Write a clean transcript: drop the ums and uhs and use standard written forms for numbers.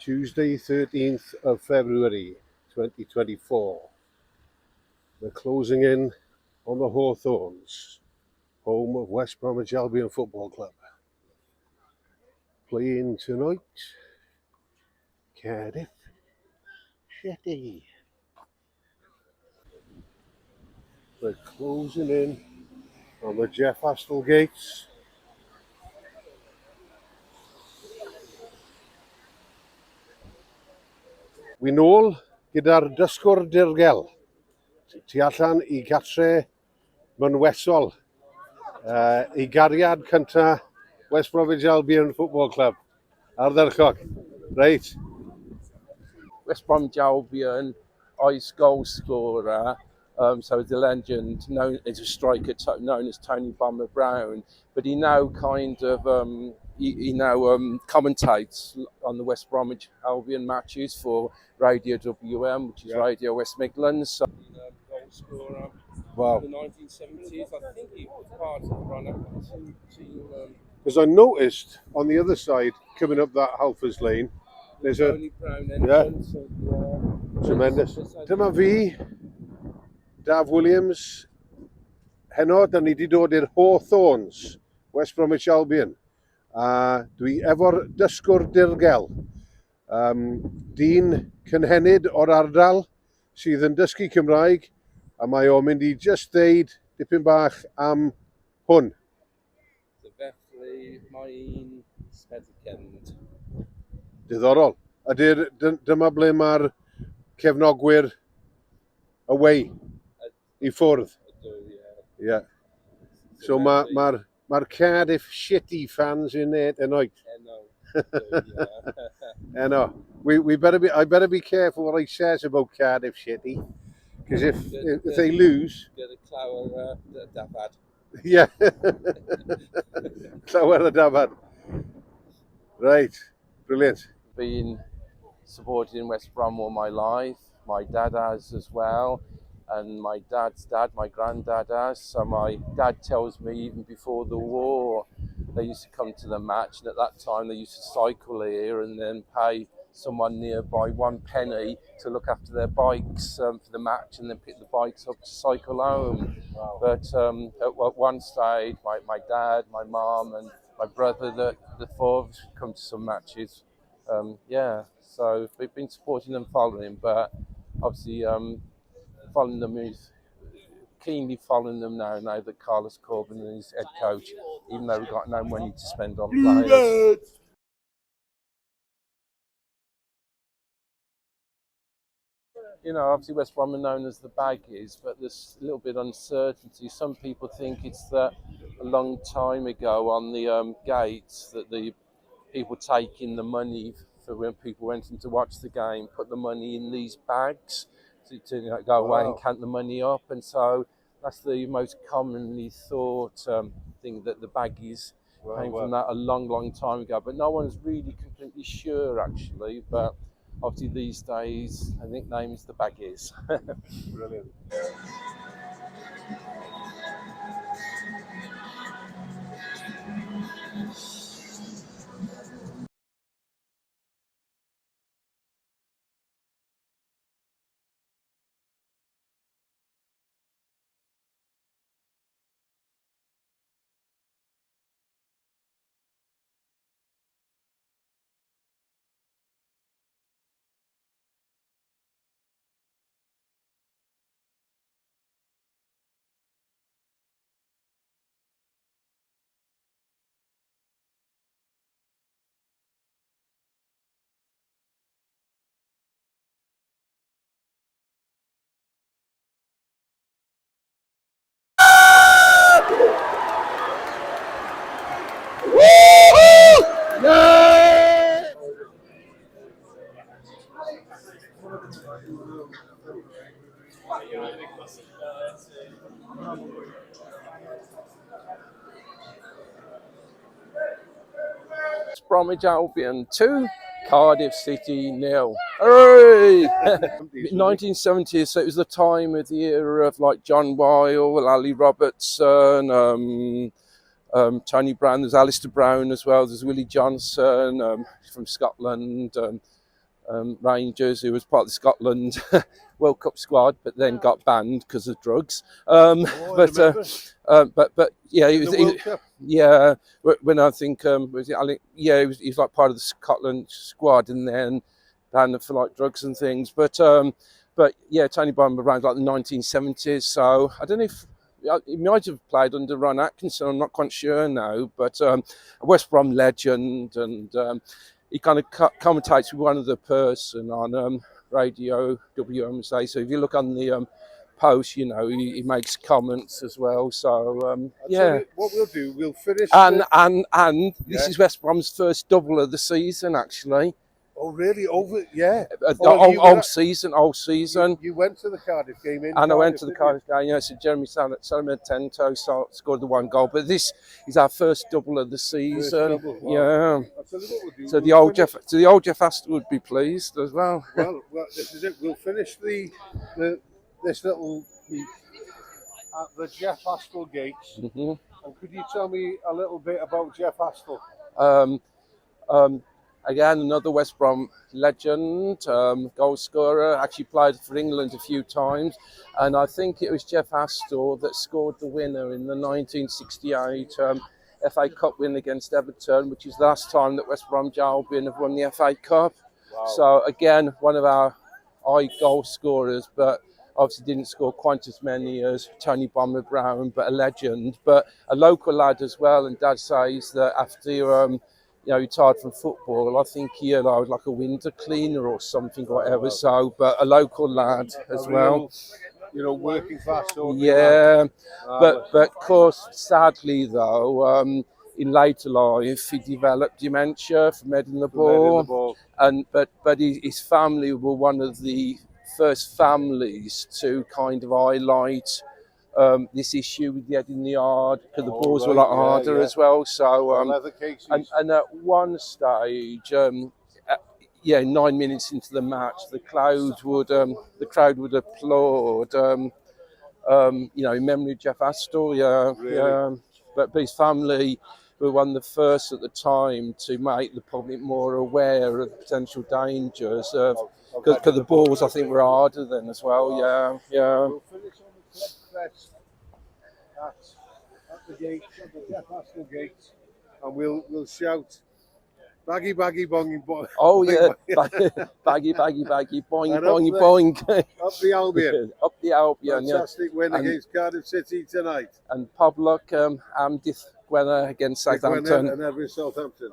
Tuesday 13th of February 2024. We're closing in on the Hawthorns, home of West Bromwich Albion Football Club. Playing tonight, Cardiff City. We're closing in on the Jeff Astle gates. Wi nôl gyda'r Dysgwr Dirgel, tu allan I gartre mynwesol, I gariad cynta West Bromwich Albion Football Club. Ardderchog, reit. West Bromwich Albion, ice goal scorer, so the legend, known as a striker, known as Tony Bomber Brown, but he now kind of commentates on the West Bromwich Albion matches for Radio WM, which is Radio West Midlands. So, goal scorer. Wow. In the 1970s, I think he was part of the run-up to Because I noticed on the other side, coming up that Halfers Lane, there's a Brown entrance. tremendous. Dyma fi, Daf Williams, heno, da ni 'di dod i'r Hawthorns, West Bromwich Albion. Dwi efo'r Dysgwr Dirgel, dyn cynhenid o'r ardal sydd yn dysgu Cymraeg, a mae o'n mynd I just ddeud dipyn bach am hwn. Felly mae'n Sbedicend. Diddorol. Dyma ble mae'r cefnogwyr away I ffwrdd. Yeah. So mae'r Cardiff City fans in it tonight. Eno. I better be careful what I says about Cardiff City, because if they lose, Get a clawer dafad. yeah, llawer y dafad. Right, brilliant. Been supporting West Brom all my life. My dad has as well, and my dad's dad, my granddad has. So my dad tells me even before the war, they used to come to the match, and at that time they used to cycle here and then pay someone nearby 1 penny to look after their bikes for the match, and then pick the bikes up to cycle home. Wow. But at one stage, my dad, my mum, and my brother, the four of us come to some matches. So we've been supporting them, following, but obviously following them is keenly following them now that Carlos Corbyn is head coach, even though we've got no money to spend on players. You know, obviously West Brom are known as the Baggies, but there's a little bit of uncertainty. Some people think it's that a long time ago on the gates that the people taking the money for when people went in to watch the game put the money in these bags to go away and count the money up, and so that's the most commonly thought thing, that the Baggies came from that a long time ago, but no one's really completely sure actually. But obviously these days, the nickname's the Baggies. Brilliant. Bromwich Albion 2, Cardiff City 0. Hooray! 1970s, so it was the time of the era of like John Weil, Ali Robertson, Tony Brown, there's Alistair Brown as well, there's Willie Johnson from Scotland, Rangers, who was part of the Scotland World Cup squad, but then got banned because of drugs. But yeah, yeah. When I think yeah, he was like part of the Scotland squad, and then banned for like drugs and things. But yeah, Tony Bomber around like the 1970s. So I don't know if he might have played under Ron Atkinson. I'm not quite sure now, but a West Brom legend, and he kind of commentates with one other person on radio WMSA. So if you look on the post, you know, he makes comments as well. So yeah. What we'll do, we'll finish. And this is West Brom's first double of the season, actually. Oh really? Over? Yeah. Whole season. You went to the Cardiff game in. And I went to the Cardiff game. Yeah, so Jeremy Salamento scored the one goal. But this is our first double of the season. Wow. Yeah. So the old Jeff Astor would be pleased as well. Well, this is it. We'll finish this little piece at the Jeff Astor gates. Mm-hmm. And could you tell me a little bit about Jeff Astor? Again, another West Brom legend, goal scorer, actually played for England a few times. And I think it was Jeff Astor that scored the winner in the 1968 FA Cup win against Everton, which is the last time that West Bromwich Albion have won the FA Cup. Wow. So again, one of our high goal scorers, but obviously didn't score quite as many as Tony Bomber Brown, but a legend, but a local lad as well. And Dad says that after retired from football, I think he allowed like a window cleaner or something, or whatever. So, but a local lad as well. Working class. Yeah, but of course, sadly though, in later life he developed dementia from heading the ball, but his family were one of the first families to kind of highlight this issue with the head in the yard, because the balls were a lot harder as well. So and at one stage, 9 minutes into the match, the crowd would applaud, in memory of Jeff Astor. Yeah, really? Yeah. But his family were one of the first at the time to make the public more aware of potential dangers, because the balls I think were harder then as well. Yeah. We'll finish on the club crest at the gates, at the Jeff Astor gates, and we'll shout baggy bonging boing. Oh yeah, baggy boing boing. Up the Albion. Up the Albion. Fantastic win against Cardiff City tonight. And Poblok Dysgwr against Southampton. And every Southampton.